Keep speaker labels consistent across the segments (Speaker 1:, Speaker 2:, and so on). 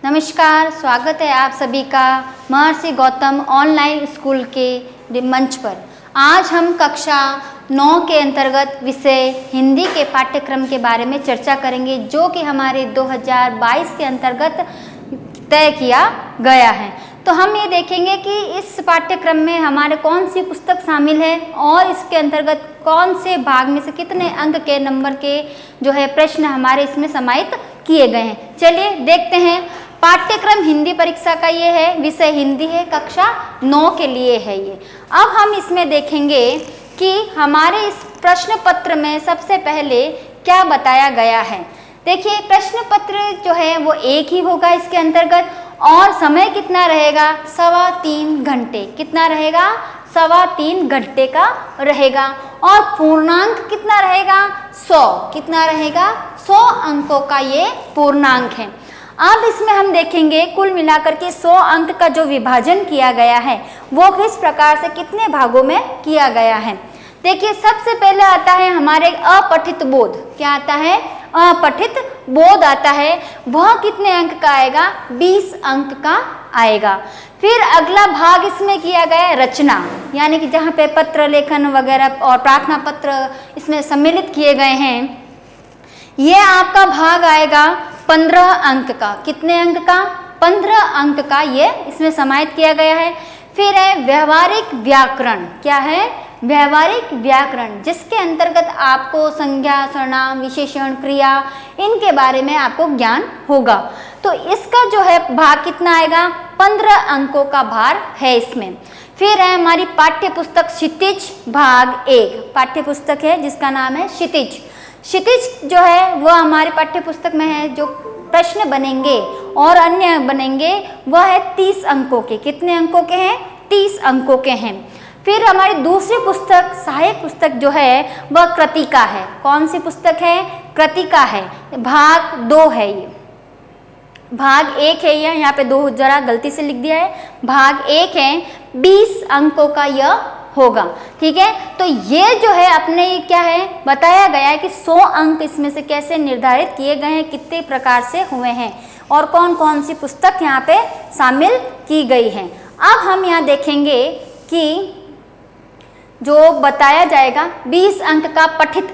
Speaker 1: नमस्कार, स्वागत है आप सभी का महर्षि गौतम ऑनलाइन स्कूल के मंच पर। आज हम कक्षा 9 के अंतर्गत विषय हिंदी के पाठ्यक्रम के बारे में चर्चा करेंगे, जो कि हमारे 2022 के अंतर्गत तय किया गया है। तो हम ये देखेंगे कि इस पाठ्यक्रम में हमारे कौन सी पुस्तक शामिल है और इसके अंतर्गत कौन से भाग में से कितने अंक के नंबर के जो है प्रश्न हमारे इसमें समाहित किए गए हैं। चलिए देखते हैं। पाठ्यक्रम हिंदी परीक्षा का ये है, विषय हिंदी है, कक्षा 9 के लिए है ये। अब हम इसमें देखेंगे कि हमारे इस प्रश्न पत्र में सबसे पहले क्या बताया गया है। देखिए, प्रश्न पत्र जो है वो एक ही होगा इसके अंतर्गत, और समय कितना रहेगा, 3.25 घंटे। कितना रहेगा, 3.25 घंटे का रहेगा। और पूर्णांक कितना रहेगा, 100। कितना रहेगा, 100 अंकों का ये पूर्णांक है। अब इसमें हम देखेंगे कुल मिलाकर के 100 अंक का जो विभाजन किया गया है वो किस प्रकार से कितने भागों में किया गया है। देखिए, सबसे पहले आता है हमारे अपठित बोध। क्या आता है, अपठित बोध आता है। वह कितने अंक का आएगा, 20 अंक का आएगा। फिर अगला भाग इसमें किया गया है रचना, यानी कि जहाँ पे पत्र लेखन वगैरह और प्रार्थना पत्र इसमें सम्मिलित किए गए हैं। ये आपका भाग आएगा 15 अंक का। कितने अंक का, 15 अंक का ये इसमें समाहित किया गया है। फिर है व्यवहारिक व्याकरण। क्या है, व्यवहारिक व्याकरण, जिसके अंतर्गत आपको संज्ञा, सर्वनाम, विशेषण, क्रिया इनके बारे में आपको ज्ञान होगा। तो इसका जो है भाग कितना आएगा, 15 अंकों का भार है इसमें। फिर है हमारी पाठ्य पुस्तक क्षितिज भाग 1। पाठ्य पुस्तक है जिसका नाम है क्षितिज। क्षितिज जो है वह हमारे पाठ्य पुस्तक में है। जो प्रश्न बनेंगे और अन्य बनेंगे वह है 30 अंकों के। कितने अंकों के हैं, 30 अंकों के हैं। फिर हमारी दूसरी पुस्तक सहायक पुस्तक जो है वह कृतिका है। कौन सी पुस्तक है, कृतिका है। भाग 2 है ये। भाग 1 है यह, यहाँ पे 2 जरा गलती से लिख दिया है। भाग 1 है, 20 अंकों का यह होगा। ठीक है, तो ये जो है अपने क्या है बताया गया है कि 100 अंक इसमें से कैसे निर्धारित किए गए हैं, कितने प्रकार से हुए हैं और कौन कौन सी पुस्तक यहाँ पे शामिल की गई है। अब हम यहाँ देखेंगे कि जो बताया जाएगा 20 अंक का अपठित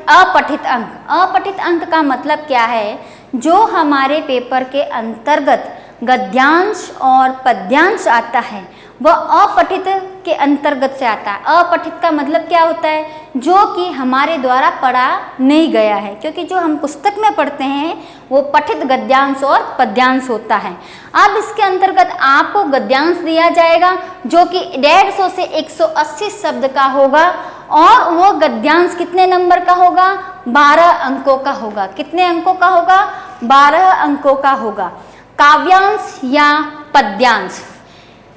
Speaker 1: अंक। अपठित अंक का मतलब क्या है, जो हमारे पेपर के अंतर्गत गद्यांश और पद्यांश आता है वह अपठित के अंतर्गत से आता है। अपठित का मतलब क्या होता है, जो कि हमारे द्वारा पढ़ा नहीं गया है, क्योंकि जो हम पुस्तक में पढ़ते हैं वो पठित गद्यांश और पद्यांश होता है। अब इसके अंतर्गत आपको गद्यांश दिया जाएगा जो कि 150 से 180 शब्द का होगा, और वो गद्यांश कितने नंबर का होगा, 12 अंकों का होगा। कितने अंकों का होगा, 12 अंकों का होगा। काव्यांश या पद्यांश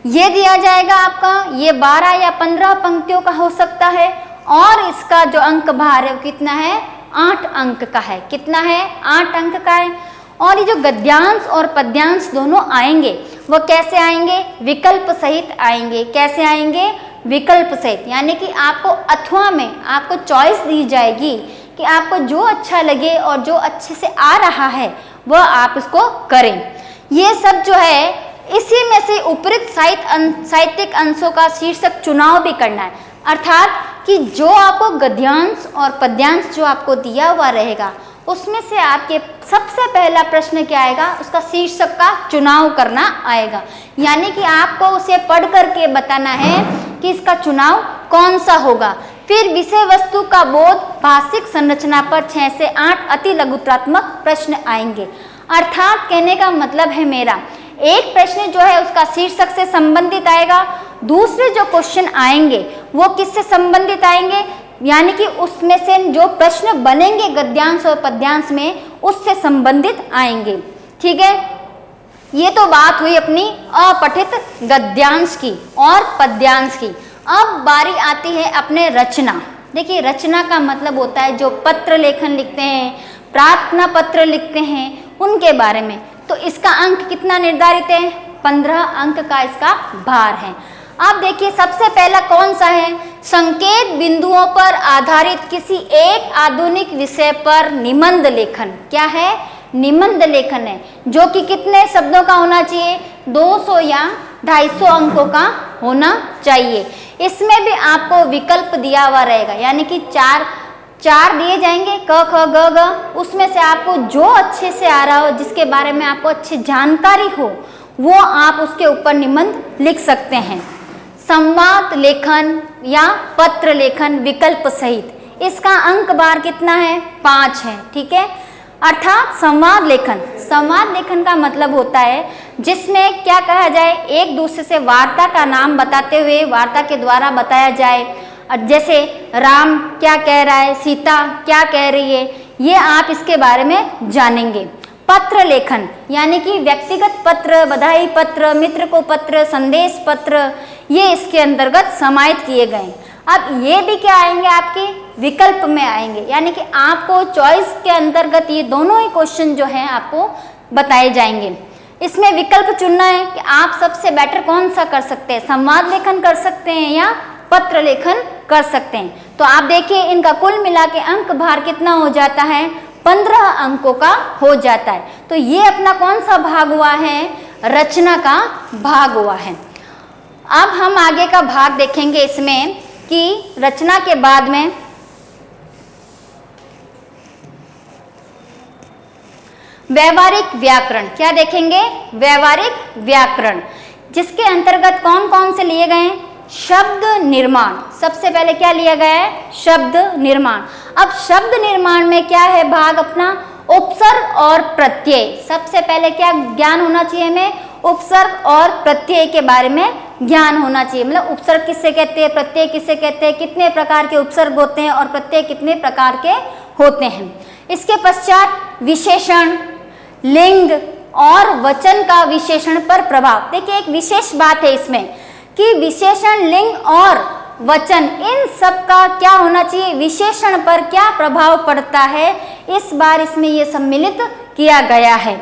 Speaker 1: ये दिया जाएगा आपका, ये 12 या 15 पंक्तियों का हो सकता है, और इसका जो अंक भार है वो कितना है, 8 अंक का है। कितना है, 8 अंक का है। और ये जो गद्यांश और पद्यांश दोनों आएंगे वो कैसे आएंगे, विकल्प सहित आएंगे। कैसे आएंगे, विकल्प सहित, यानी कि आपको अथवा में आपको चॉइस दी जाएगी कि आपको जो अच्छा लगे और जो अच्छे से आ रहा है वह आप इसको करें। ये सब जो है इसी में से उपयुक्त साहित्यिक अंशों का शीर्षक चुनाव भी करना है, अर्थात कि जो आपको गद्यांश और पद्यांश जो आपको दिया हुआ रहेगा उसमें से आपके सबसे पहला प्रश्न क्या आएगा, उसका शीर्षक का चुनाव करना आएगा। यानी कि आपको उसे पढ़ करके बताना है कि इसका चुनाव कौन सा होगा। फिर विषय वस्तु का बोध, भाषिक संरचना पर 6 से 8 अति लघुत्रात्मक प्रश्न आएंगे। अर्थात कहने का मतलब है मेरा, एक प्रश्न जो है उसका शीर्षक से संबंधित आएगा, दूसरे जो क्वेश्चन आएंगे वो किससे संबंधित आएंगे, यानी कि उसमें से जो प्रश्न बनेंगे गद्यांश और पद्यांश में उससे संबंधित आएंगे। ठीक है, ये तो बात हुई अपनी अपठित गद्यांश की और पद्यांश की। अब बारी आती है अपने रचना। देखिए, रचना का मतलब होता है जो पत्र लेखन लिखते हैं, प्रार्थना पत्र लिखते हैं, उनके बारे में। तो इसका अंक कितना निर्धारित है, 15 अंक का इसका भार है। अब देखिए, सबसे पहला कौन सा है, संकेत बिंदुओं पर आधारित किसी एक आधुनिक विषय पर निबंध लेखन। क्या है, निबंध लेखन है, जो कि कितने शब्दों का होना चाहिए, 200 या 250 अंकों का होना चाहिए। इसमें भी आपको विकल्प दिया हुआ रहेगा, यानी कि चार दिए जाएंगे, क ख ग घ, उसमें से आपको जो अच्छे से आ रहा हो, जिसके बारे में आपको अच्छी जानकारी हो, वो आप उसके ऊपर निबंध लिख सकते हैं। संवाद लेखन या पत्र लेखन विकल्प सहित, इसका अंक बार कितना है, 5 है, ठीक है। अर्थात संवाद लेखन का मतलब होता है जिसमें क्या कहा जाए, एक दूसरे से वार्ता का नाम बताते हुए वार्ता के द्वारा बताया जाए। जैसे राम क्या कह रहा है, सीता क्या कह रही है, ये आप इसके बारे में जानेंगे। पत्र लेखन यानी कि व्यक्तिगत पत्र, बधाई पत्र, मित्र को पत्र, संदेश पत्र, ये इसके अंतर्गत समाहित किए गए। अब ये भी क्या आएंगे, आपके विकल्प में आएंगे, यानी कि आपको चॉइस के अंतर्गत ये दोनों ही क्वेश्चन जो हैं आपको बताए जाएंगे। इसमें विकल्प चुनना है कि आप सबसे बेटर कौन सा कर सकते हैं, संवाद लेखन कर सकते हैं या पत्र लेखन कर सकते हैं। तो आप देखिए इनका कुल मिला के अंक भार कितना हो जाता है, 15 अंकों का हो जाता है। तो ये अपना कौन सा भाग हुआ है, रचना का भाग हुआ है। अब हम आगे का भाग देखेंगे इसमें कि रचना के बाद में व्यवहारिक व्याकरण, क्या देखेंगे, व्यवहारिक व्याकरण, जिसके अंतर्गत कौन कौन से लिए गए हैं, शब्द निर्माण। सबसे पहले क्या लिया गया है, शब्द निर्माण। अब शब्द निर्माण में क्या है भाग अपना, उपसर्ग और प्रत्यय। सबसे पहले क्या ज्ञान होना चाहिए हमें, उपसर्ग और प्रत्यय के बारे में ज्ञान होना चाहिए। मतलब उपसर्ग किससे कहते हैं, प्रत्यय किससे कहते हैं, कितने प्रकार के उपसर्ग होते हैं और प्रत्यय कितने प्रकार के होते हैं। इसके पश्चात विशेषण, लिंग और वचन का विशेषण पर प्रभाव। देखिए एक विशेष बात है इसमें कि विशेषण, लिंग और वचन, इन सब का क्या होना चाहिए, विशेषण पर क्या प्रभाव पड़ता है, इस बार इसमें ये सम्मिलित किया गया है।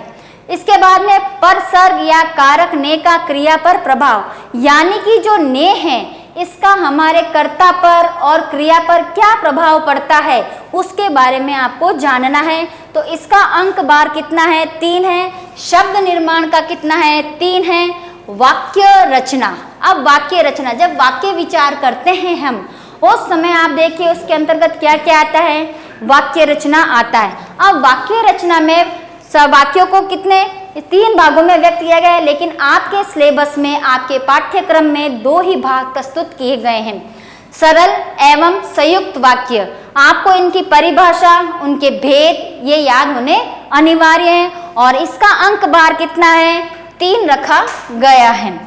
Speaker 1: इसके बाद में परसर्ग या कारक ने का क्रिया पर प्रभाव, यानी कि जो ने है इसका हमारे कर्ता पर और क्रिया पर क्या प्रभाव पड़ता है, उसके बारे में आपको जानना है। तो इसका अंक बार कितना है, 3 है। शब्द निर्माण का कितना है, 3 है। वाक्य रचना, अब वाक्य रचना, जब वाक्य विचार करते हैं हम, उस समय आप देखिए उसके अंतर्गत क्या क्या आता है, वाक्य रचना आता है। अब वाक्य रचना में वाक्यों को कितने 3 भागों में व्यक्त किया गया है, लेकिन आपके सिलेबस में, आपके पाठ्यक्रम में 2 ही भाग प्रस्तुत किए गए हैं, सरल एवं संयुक्त वाक्य। आपको इनकी परिभाषा, उनके भेद ये याद होने अनिवार्य है। और इसका अंक बार कितना है, 3 रखा गया है।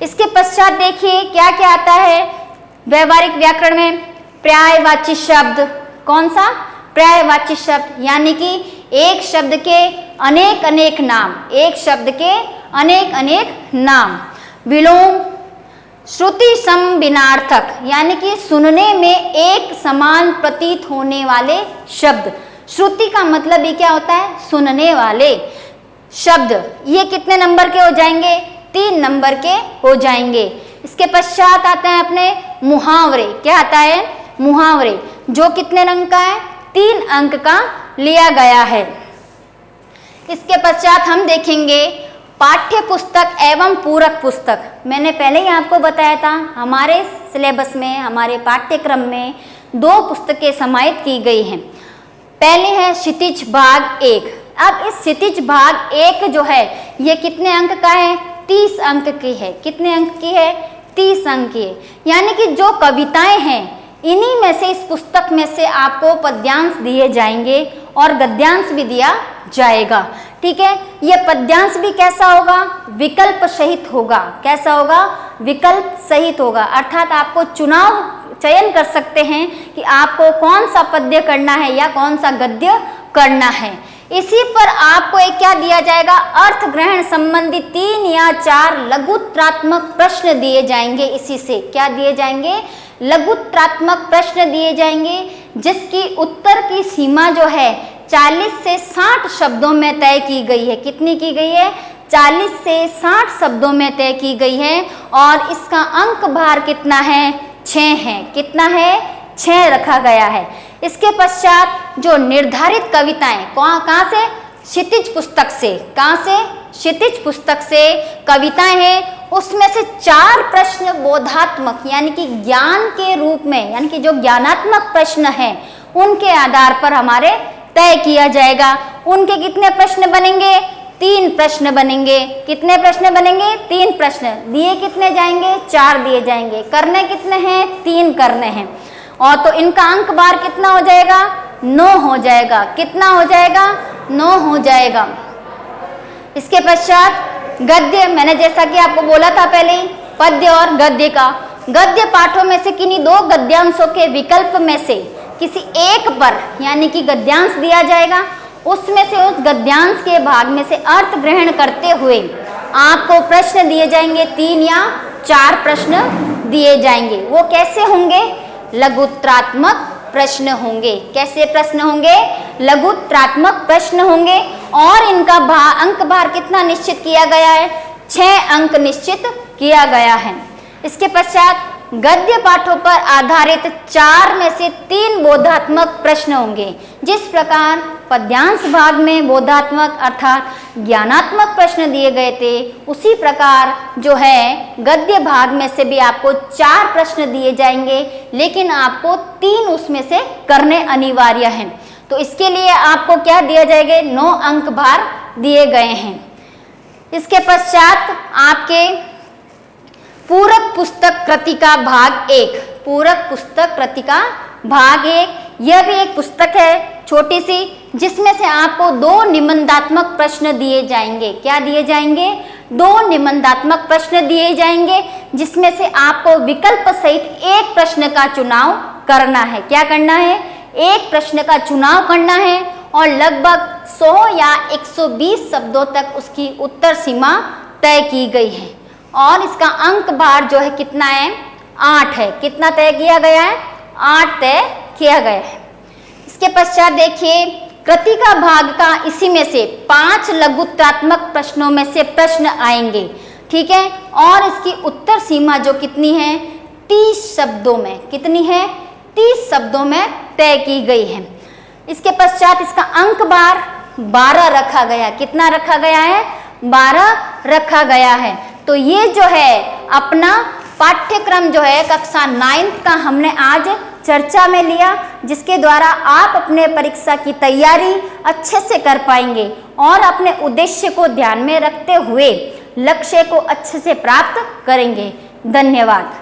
Speaker 1: इसके पश्चात देखिए क्या क्या आता है व्यवहारिक व्याकरण में, पर्यायवाची शब्द। कौन सा, पर्यायवाची शब्द, यानी कि एक शब्द के अनेक अनेक नाम, एक शब्द के अनेक अनेक नाम। विलोम, श्रुति समभिन्नार्थक, यानी कि सुनने में एक समान प्रतीत होने वाले शब्द। श्रुति का मतलब ये क्या होता है, सुनने वाले शब्द। ये कितने नंबर के हो जाएंगे, 3 नंबर के हो जाएंगे। इसके पश्चात आते हैं अपने मुहावरे। क्या आता है, मुहावरे, जो कितने अंक का है, 3 अंक का लिया गया है। इसके पश्चात हम देखेंगे पाठ्य पुस्तक एवं पूरक पुस्तक। मैंने पहले ही आपको बताया था हमारे सिलेबस में, हमारे पाठ्यक्रम में 2 पुस्तकें समाहित की गई हैं। पहले है क्षितिज भाग 1। अब इस क्षितिज भाग 1 जो है ये कितने अंक का है, 30 अंक की है। कितने अंक की है, 30 अंक की है। यानी कि जो कविताएं हैं इन्हीं में से, इस पुस्तक में से आपको पद्यांश दिए जाएंगे और गद्यांश भी दिया जाएगा। ठीक है, ये पद्यांश भी कैसा होगा, विकल्प सहित होगा। कैसा होगा, विकल्प सहित होगा। अर्थात आपको चयन कर सकते हैं कि आपको कौन सा पद्य करना है या कौन सा गद्य करना है। इसी पर आपको एक क्या दिया जाएगा, अर्थ ग्रहण संबंधी 3 या 4 लघुत्रात्मक प्रश्न दिए जाएंगे। इसी से क्या दिए जाएंगे, लघुत्रात्मक प्रश्न दिए जाएंगे, जिसकी उत्तर की सीमा जो है 40 से 60 शब्दों में तय की गई है। कितनी की गई है, 40 से 60 शब्दों में तय की गई है। और इसका अंक भार कितना है, 6 है। कितना है, 6 रखा गया है। इसके पश्चात जो निर्धारित कविताएं, कहाँ से, क्षितिज पुस्तक से। कहाँ से? क्षितिज पुस्तक से कविताएं हैं, उसमें से 4 प्रश्न बोधात्मक यानी कि ज्ञान के रूप में, यानी कि जो ज्ञानात्मक प्रश्न हैं उनके आधार पर हमारे तय किया जाएगा। उनके कितने प्रश्न बनेंगे? 3 प्रश्न बनेंगे। कितने प्रश्न बनेंगे? 3 प्रश्न। दिए कितने जाएंगे? 4 दिए जाएंगे। करने कितने हैं? 3 करने हैं। और तो इनका अंक बार कितना हो जाएगा? 9 हो जाएगा। कितना हो जाएगा? 9 हो जाएगा। इसके पश्चात गद्य, मैंने जैसा कि आपको बोला था पहले ही, पद्य और गद्य का। गद्य पाठों में से किन्हीं 2 गद्यांशों के विकल्प में से किसी एक पर यानी कि गद्यांश दिया जाएगा, उसमें से उस गद्यांश के भाग में से अर्थ ग्रहण करते हुए आपको प्रश्न दिए जाएंगे। 3 या 4 प्रश्न दिए जाएंगे। वो कैसे होंगे? लघुत्तरात्मक प्रश्न होंगे। कैसे प्रश्न होंगे? लघुत्तरात्मक प्रश्न होंगे। और इनका अंक भार कितना निश्चित किया गया है? 6 अंक निश्चित किया गया है। इसके पश्चात गद्य पाठों पर आधारित 4 में से 3 बोधात्मक प्रश्न होंगे। जिस प्रकार पद्यांश भाग में बोधात्मक अर्थात ज्ञानात्मक प्रश्न दिए गए थे, उसी प्रकार जो है गद्य भाग में से भी आपको 4 प्रश्न दिए जाएंगे, लेकिन आपको 3 उसमें से करने अनिवार्य हैं। तो इसके लिए आपको क्या दिया जाएगा? 9 अंक भार दिए गए हैं। इसके पश्चात आपके पूरक पुस्तक कृतिका भाग 1, पूरक पुस्तक कृतिका भाग 1, यह भी एक पुस्तक है छोटी सी, जिसमें से आपको 2 निबंधात्मक प्रश्न दिए जाएंगे। क्या दिए जाएंगे? 2 निबंधात्मक प्रश्न दिए जाएंगे, जिसमें से आपको विकल्प सहित एक प्रश्न का चुनाव करना है। क्या करना है? एक प्रश्न का चुनाव करना है और लगभग 100 या 120 शब्दों तक उसकी उत्तर सीमा तय की गई है। और इसका अंक भार जो है कितना है? 8 है। कितना तय किया गया है? 8 तय किया गया है। इसके पश्चात देखिए कृतिका भाग का इसी में से 5 लघुत्तरात्मक प्रश्नों में से प्रश्न आएंगे, ठीक है। और इसकी उत्तर सीमा जो कितनी है? 30 शब्दों में। कितनी है? 30 शब्दों में तय की गई है। इसके पश्चात इसका अंक भार 12 रखा गया। कितना रखा गया है? 12 रखा गया है। तो ये जो है अपना पाठ्यक्रम जो है कक्षा 9th का हमने आज चर्चा में लिया, जिसके द्वारा आप अपने परीक्षा की तैयारी अच्छे से कर पाएंगे और अपने उद्देश्य को ध्यान में रखते हुए लक्ष्य को अच्छे से प्राप्त करेंगे। धन्यवाद।